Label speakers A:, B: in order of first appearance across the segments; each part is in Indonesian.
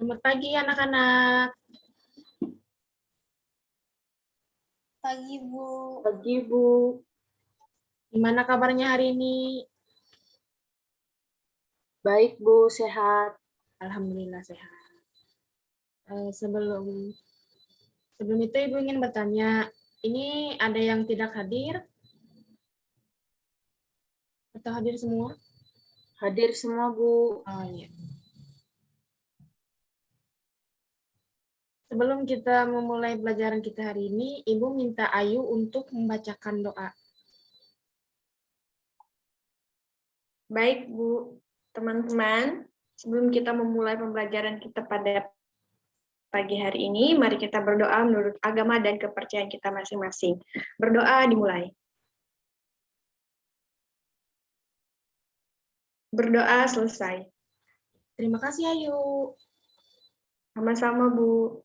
A: Selamat pagi anak-anak.
B: Pagi, Bu.
C: Pagi, Bu.
A: Gimana kabarnya hari ini?
C: Baik, Bu. Sehat.
A: Alhamdulillah sehat. Sebelum itu Ibu ingin bertanya, ini ada yang tidak hadir? Atau hadir semua?
C: Hadir semua, Bu.
A: Oh iya. Sebelum kita memulai pelajaran kita hari ini, Ibu minta Ayu untuk membacakan doa.
B: Baik, Bu. Teman-teman, sebelum kita memulai pembelajaran kita pada pagi hari ini, mari kita berdoa menurut agama dan kepercayaan kita masing-masing. Berdoa dimulai. Berdoa selesai.
A: Terima kasih Ayu.
B: Sama-sama, Bu.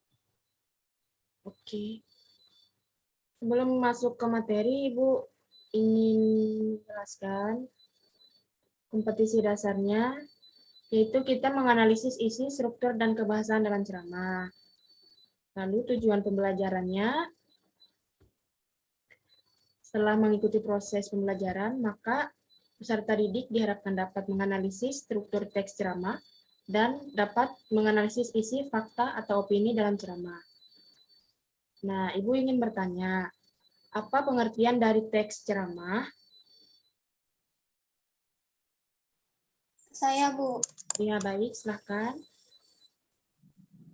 A: Oke. Sebelum masuk ke materi, Ibu ingin menjelaskan kompetisi dasarnya, yaitu kita menganalisis isi, struktur, dan kebahasaan dalam ceramah. Lalu tujuan pembelajarannya, setelah mengikuti proses pembelajaran, maka peserta didik diharapkan dapat menganalisis struktur teks ceramah dan dapat menganalisis isi, fakta, atau opini dalam ceramah. Nah, Ibu ingin bertanya, apa pengertian dari teks ceramah?
B: Saya, Bu.
A: Ya, baik, silakan.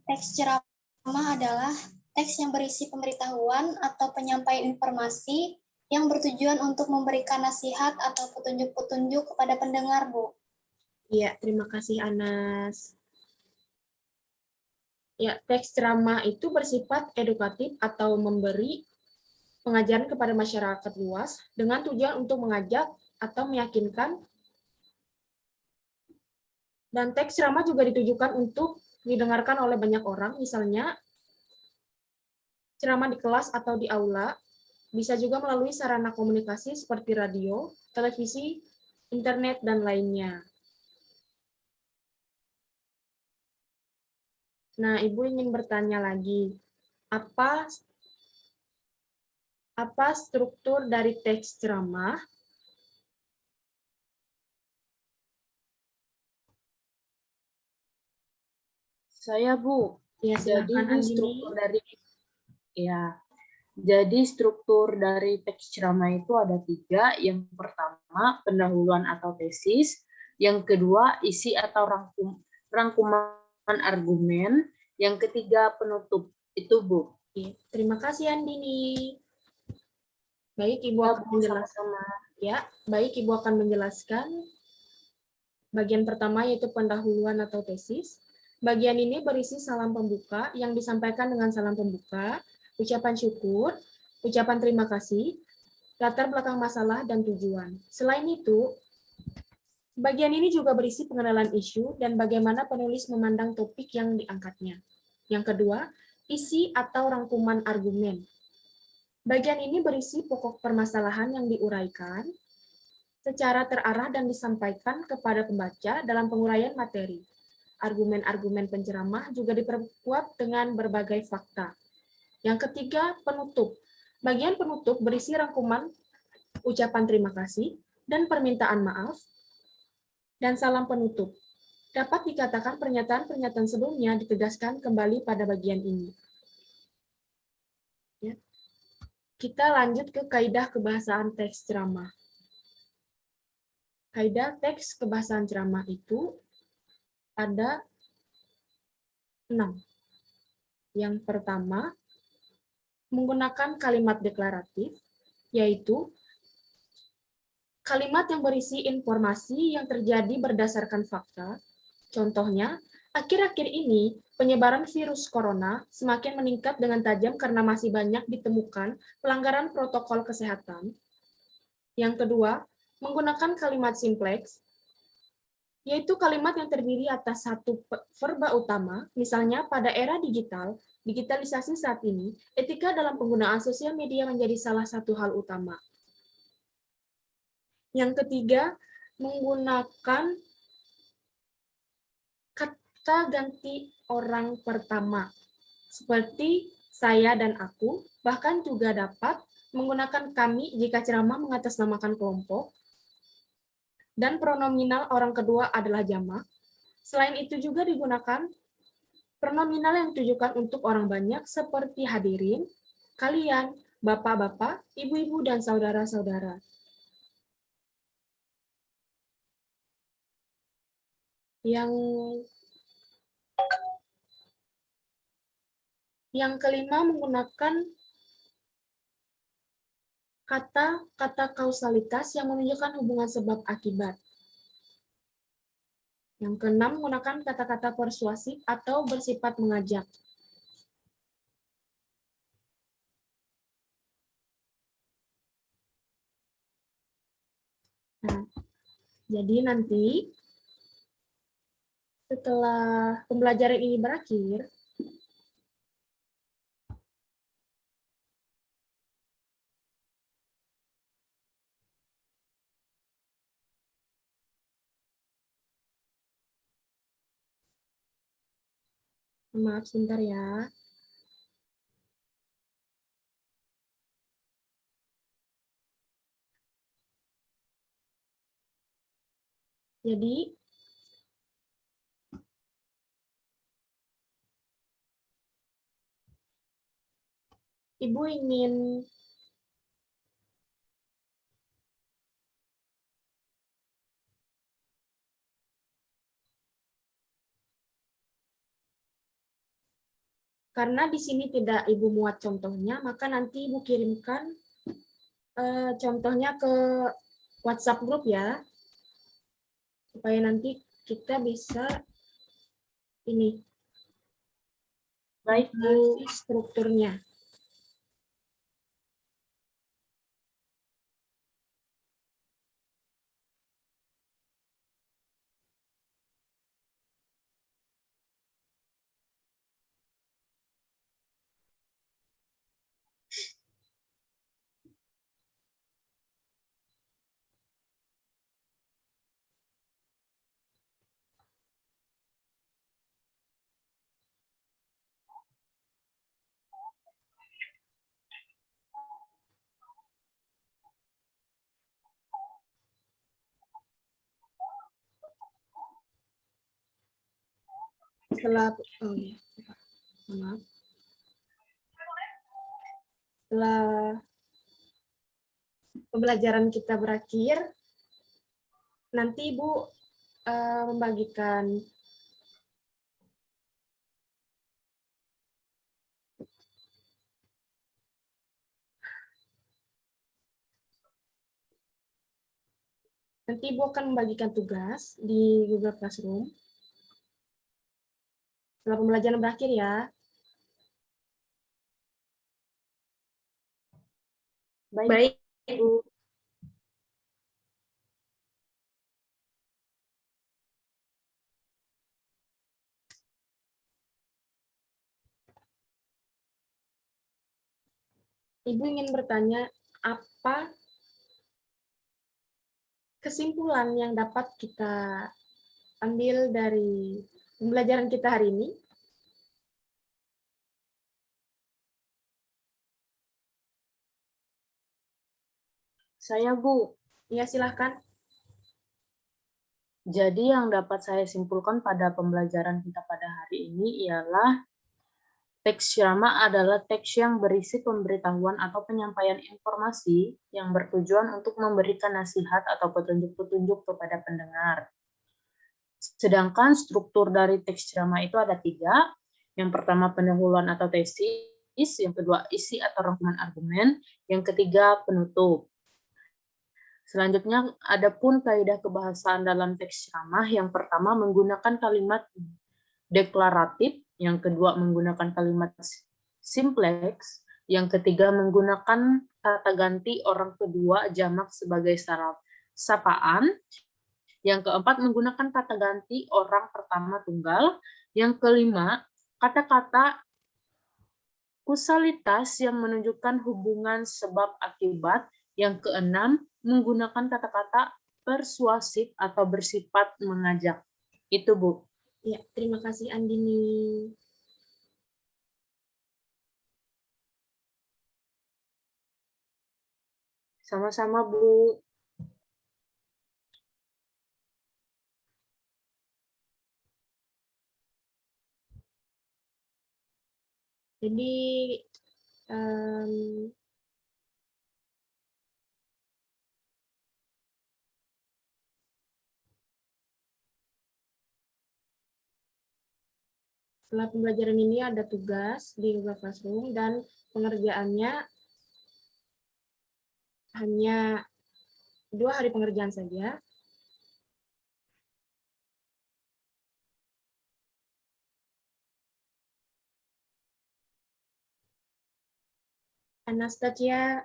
B: Teks ceramah adalah teks yang berisi pemberitahuan atau penyampaian informasi yang bertujuan untuk memberikan nasihat atau petunjuk-petunjuk kepada pendengar, Bu.
A: Iya, terima kasih Anas. Ya, teks ceramah itu bersifat edukatif atau memberi pengajaran kepada masyarakat luas dengan tujuan untuk mengajak atau meyakinkan. Dan teks ceramah juga ditujukan untuk didengarkan oleh banyak orang, misalnya ceramah di kelas atau di aula, bisa juga melalui sarana komunikasi seperti radio, televisi, internet, dan lainnya. Nah, Ibu ingin bertanya lagi, apa struktur dari teks ceramah?
C: Saya, Bu.
A: Ya, silakan
C: Jadi struktur dari teks ceramah itu ada 3. Yang pertama, pendahuluan atau tesis. Yang kedua, isi atau rangkuman argumen. Yang ketiga, penutup. Itu, Bu.
A: Terima kasih Andini. Baik, Ibu
C: Ya,
A: akan
C: Bu, sama-sama.
A: Baik, Ibu akan menjelaskan bagian pertama yaitu pendahuluan atau tesis. Bagian ini berisi salam pembuka yang disampaikan dengan salam pembuka, ucapan syukur, ucapan terima kasih, latar belakang masalah, dan tujuan. Selain itu, bagian ini juga berisi pengenalan isu dan bagaimana penulis memandang topik yang diangkatnya. Yang kedua, isi atau rangkuman argumen. Bagian ini berisi pokok permasalahan yang diuraikan secara terarah dan disampaikan kepada pembaca dalam penguraian materi. Argumen-argumen penceramah juga diperkuat dengan berbagai fakta. Yang ketiga, penutup. Bagian penutup berisi rangkuman ucapan terima kasih dan permintaan maaf dan salam penutup. Dapat dikatakan pernyataan-pernyataan sebelumnya ditegaskan kembali pada bagian ini. Ya. Kita lanjut ke kaidah kebahasaan teks ceramah. Kaidah teks kebahasaan ceramah itu ada 6. Yang pertama, menggunakan kalimat deklaratif, yaitu kalimat yang berisi informasi yang terjadi berdasarkan fakta. Contohnya, akhir-akhir ini penyebaran virus corona semakin meningkat dengan tajam karena masih banyak ditemukan pelanggaran protokol kesehatan. Yang kedua, menggunakan kalimat simplex, yaitu kalimat yang terdiri atas satu verba utama, misalnya pada era digitalisasi saat ini, etika dalam penggunaan sosial media menjadi salah satu hal utama. Yang ketiga, menggunakan kata ganti orang pertama, seperti saya dan aku, bahkan juga dapat menggunakan kami jika ceramah mengatasnamakan kelompok, dan pronominal orang kedua adalah jamak. Selain itu juga digunakan pronominal yang ditujukan untuk orang banyak seperti hadirin, kalian, bapak-bapak, ibu-ibu, dan saudara-saudara. Yang kelima menggunakan kata-kata kausalitas yang menunjukkan hubungan sebab akibat. Yang keenam menggunakan kata-kata persuasif atau bersifat mengajak. Nah, jadi nanti setelah pembelajaran ini berakhir, maaf sebentar ya. Jadi Ibu ingin karena di sini tidak Ibu muat contohnya, maka nanti Ibu kirimkan contohnya ke WhatsApp grup ya, supaya nanti kita bisa ini
C: Baik, Bu.
A: strukturnya. Setelah maaf. Setelah pembelajaran kita berakhir, nanti Ibu membagikan tugas di Google Classroom. Setelah pembelajaran berakhir ya.
B: Baik, Bu.
A: Ibu ingin bertanya, apa kesimpulan yang dapat kita ambil dari pembelajaran kita hari ini?
C: Saya, Bu.
A: Ya, silahkan.
C: Jadi yang dapat saya simpulkan pada pembelajaran kita pada hari ini ialah teks ceramah adalah teks yang berisi pemberitahuan atau penyampaian informasi yang bertujuan untuk memberikan nasihat atau petunjuk-petunjuk kepada pendengar. Sedangkan struktur dari teks ceramah itu ada 3. Yang pertama pendahuluan atau tesis, yang kedua isi atau rangkuman argumen, yang ketiga penutup. Selanjutnya, ada pun kaidah kebahasaan dalam teks ceramah. Yang pertama menggunakan kalimat deklaratif, yang kedua menggunakan kalimat simplex, yang ketiga menggunakan kata ganti orang kedua jamak sebagai sapaan, yang keempat menggunakan kata ganti orang pertama tunggal, yang kelima kata-kata kausalitas yang menunjukkan hubungan sebab akibat, yang keenam menggunakan kata-kata persuasif atau bersifat mengajak. Itu, Bu.
A: Ya, terima kasih Andini.
C: Sama-sama, Bu.
A: Jadi em, setelah pembelajaran ini ada tugas di Google Classroom dan pengerjaannya hanya 2 hari pengerjaan saja. Anastasia,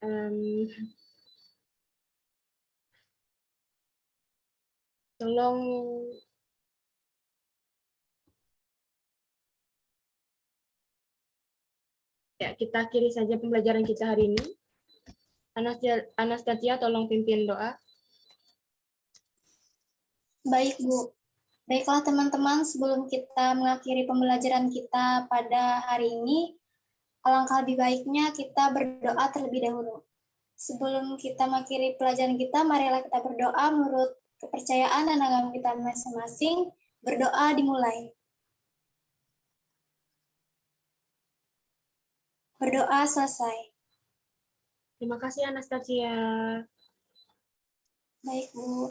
A: em, tolong ya kita akhiri saja pembelajaran kita hari ini. Anastasia, tolong pimpin doa.
D: Baik, Bu. Baiklah teman-teman, sebelum kita mengakhiri pembelajaran kita pada hari ini, alangkah lebih baiknya kita berdoa terlebih dahulu. Sebelum kita mengakhiri pelajaran kita, marilah kita berdoa menurut kepercayaan dan agama kita masing-masing. Berdoa dimulai. Berdoa selesai.
A: Terima kasih Anastasia.
D: Baik, Bu.